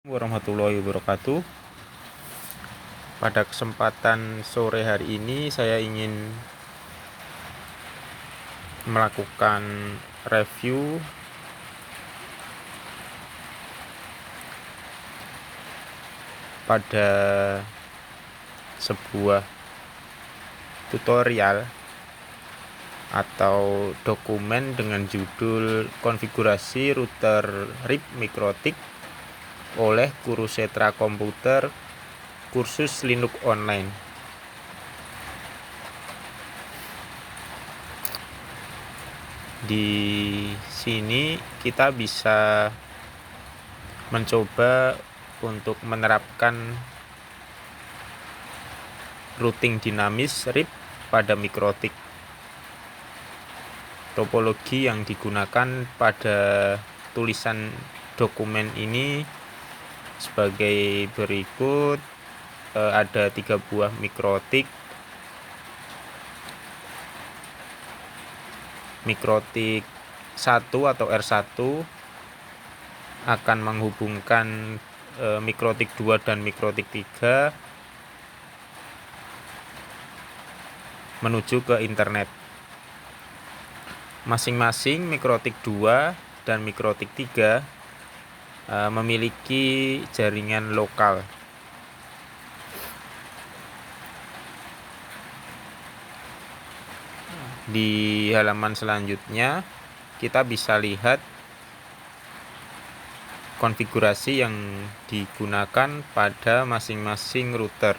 Warahmatullahi wabarakatuh. Pada kesempatan sore hari ini saya ingin melakukan review pada sebuah tutorial atau dokumen dengan judul konfigurasi router RIP Mikrotik oleh Kurusetra Komputer kursus Linux online. Di sini kita bisa mencoba untuk menerapkan routing dinamis RIP pada Mikrotik. Topologi yang digunakan pada tulisan dokumen ini sebagai berikut. Ada 3 buah Mikrotik 1 atau R1 akan menghubungkan Mikrotik 2 dan Mikrotik 3 menuju ke internet. Masing-masing Mikrotik 2 dan Mikrotik 3 memiliki jaringan lokal. Di halaman selanjutnya kita bisa lihat konfigurasi yang digunakan pada masing-masing router.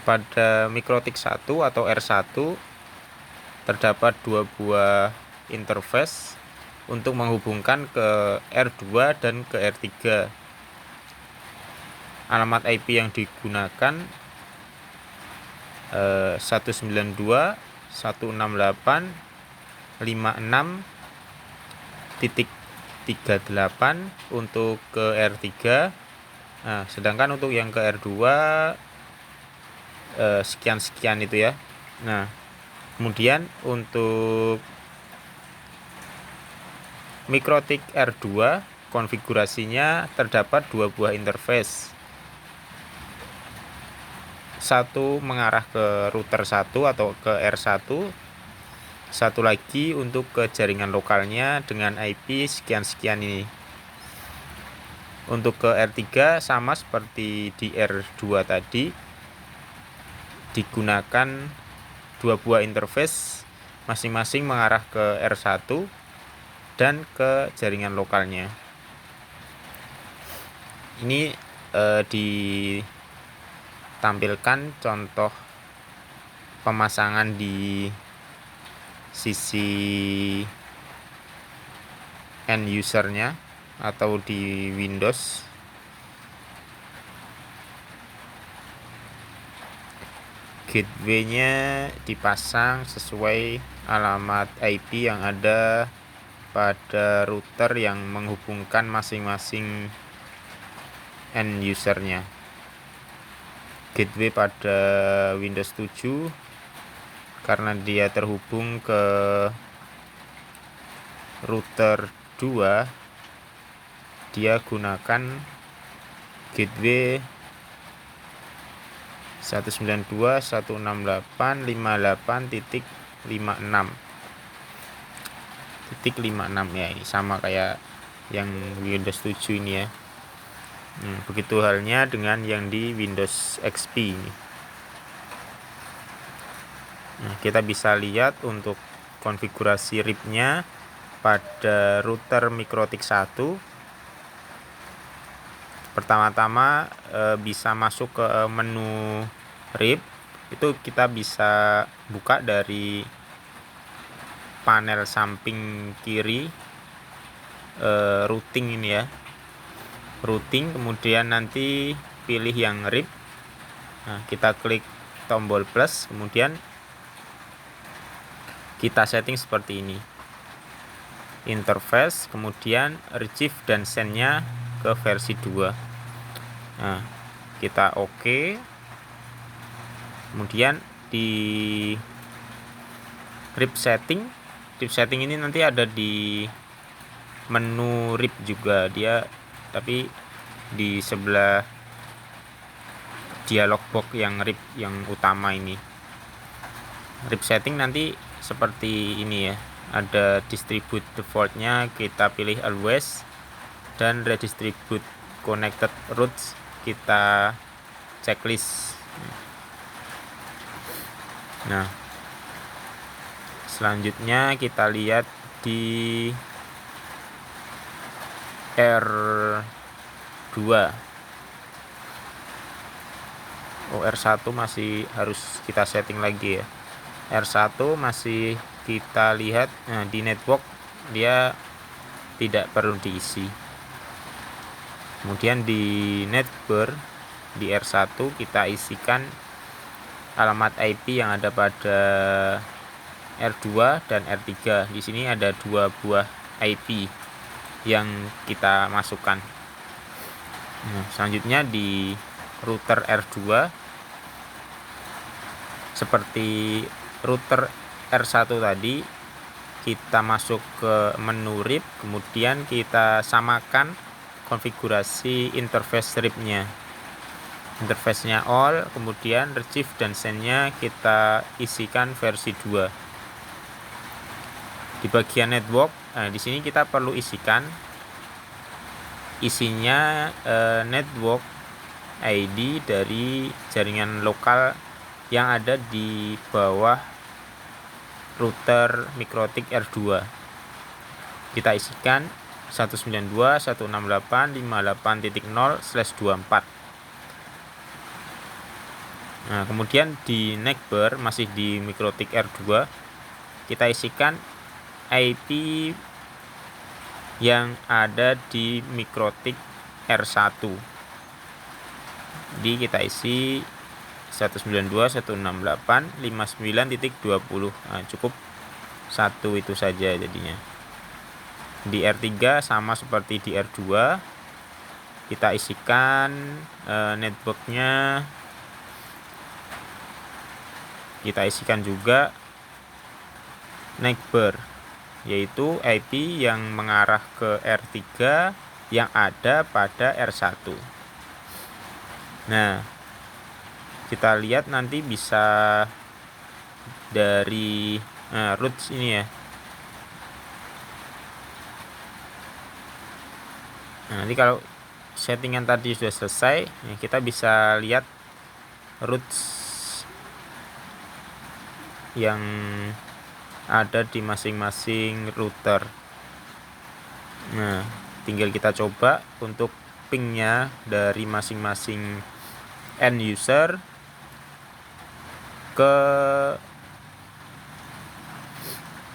Pada Mikrotik 1 atau R1 terdapat 2 buah interface untuk menghubungkan ke R2 dan ke R3. Alamat IP yang digunakan 192.168.56.38 untuk ke R3. Nah, sedangkan untuk yang ke R2 sekian-sekian itu ya. Nah, kemudian untuk Mikrotik R2 konfigurasinya terdapat 2 buah interface. Satu mengarah ke router 1 atau ke R1, satu lagi untuk ke jaringan lokalnya dengan IP sekian-sekian ini. Untuk ke R3 sama seperti di R2 tadi, digunakan 2 buah interface masing-masing mengarah ke R1 dan ke jaringan lokalnya. Ini ditampilkan contoh pemasangan di sisi end usernya atau di Windows. Gateway-nya dipasang sesuai alamat IP yang ada pada router yang menghubungkan masing-masing end usernya. Gateway pada Windows 7 karena dia terhubung ke router 2, dia gunakan gateway 192.168.58.56 ya, ini sama kayak yang Windows 7 ini ya. Begitu halnya dengan yang di Windows XP ini. Nah, kita bisa lihat untuk konfigurasi RIP-nya pada router Mikrotik 1. Pertama-tama bisa masuk ke menu RIP. Itu kita bisa buka dari panel samping kiri routing ini ya. Routing, kemudian nanti pilih yang RIP. Nah, kita klik tombol plus, kemudian kita setting seperti ini. Interface, kemudian receive dan send-nya ke versi 2. Nah, kita OK. Kemudian di RIP setting ini nanti ada di menu RIP juga, dia tapi di sebelah dialog box yang RIP yang utama ini. RIP setting nanti seperti ini ya, ada distribute defaultnya, kita pilih always, dan redistribute connected routes kita checklist. Nah, selanjutnya kita lihat di R2. R1 masih harus kita setting lagi ya. R1 masih kita lihat, nah, di network dia tidak perlu diisi. Kemudian di netbar di R1 kita isikan alamat IP yang ada pada R2 dan R3. Di sini ada 2 buah IP yang kita masukkan. Nah, selanjutnya di router R2 seperti router R1 tadi, kita masuk ke menu RIP, kemudian kita samakan konfigurasi interface RIP-nya. Interface-nya all, kemudian receive dan send-nya kita isikan versi 2. Di bagian network, nah di sini kita perlu isikan isinya network ID dari jaringan lokal yang ada di bawah router Mikrotik R2. Kita isikan 192.168.58.0/24. Nah, kemudian di neckbar masih di Mikrotik R2, kita isikan IP yang ada di Mikrotik R1. Jadi kita isi 192.168.59.20. Nah, cukup satu itu saja jadinya. Di R3 sama seperti di R2, kita isikan networknya, kita isikan juga neckbar, yaitu IP yang mengarah ke R3 yang ada pada R1. Nah, kita lihat nanti bisa dari routes ini ya. Nah, nanti kalau settingan tadi sudah selesai, ya kita bisa lihat routes yang ada di masing-masing router. Nah, tinggal kita coba untuk pingnya dari masing-masing end user ke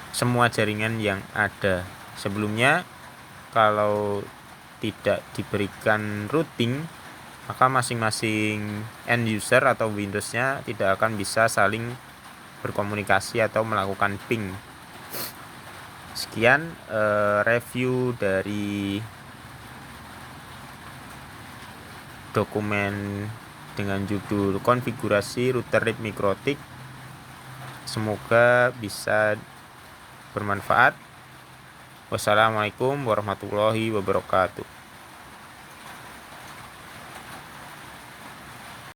semua jaringan yang ada. Sebelumnya kalau tidak diberikan routing, maka masing-masing end user atau Windows-nya tidak akan bisa saling berkomunikasi atau melakukan ping. Sekian review dari dokumen dengan judul konfigurasi router RIP Mikrotik. Semoga bisa bermanfaat. Wassalamualaikum warahmatullahi wabarakatuh.